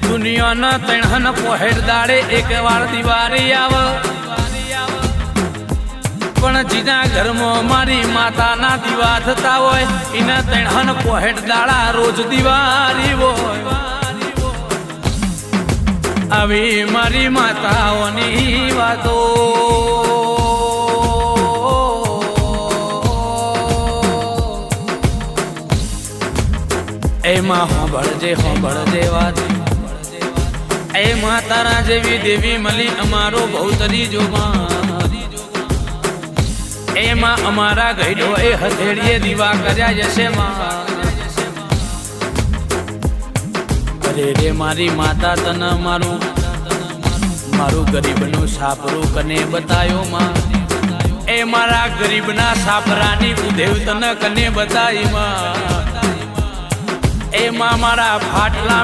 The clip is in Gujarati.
દુનિયાના તણહન પોહેડ દાડે એક વાર દિવાળી આવે પણ જીના ઘરમાં મારી માતાના દીવા થતા હોય એના તણહન પોહેડ દાડા રોજ દિવાળી હોય આવી મારી માતાઓની વાતો એમાં હોંભળજે વાત એમાં તારા જેવી દેવી મળી અમારો ભૌતરી જોમાં એમાં અમારા ગઈડો એ હથેળીએ દીવા કર્યા જશે અરે રે મારી માતા તને મારું ગરીબનું સાપરું કને બતાયો માં એ મારા ગરીબના સાપરાની ઉદેવ તને કને બતાઈ માં એમાં મારા ફાટલા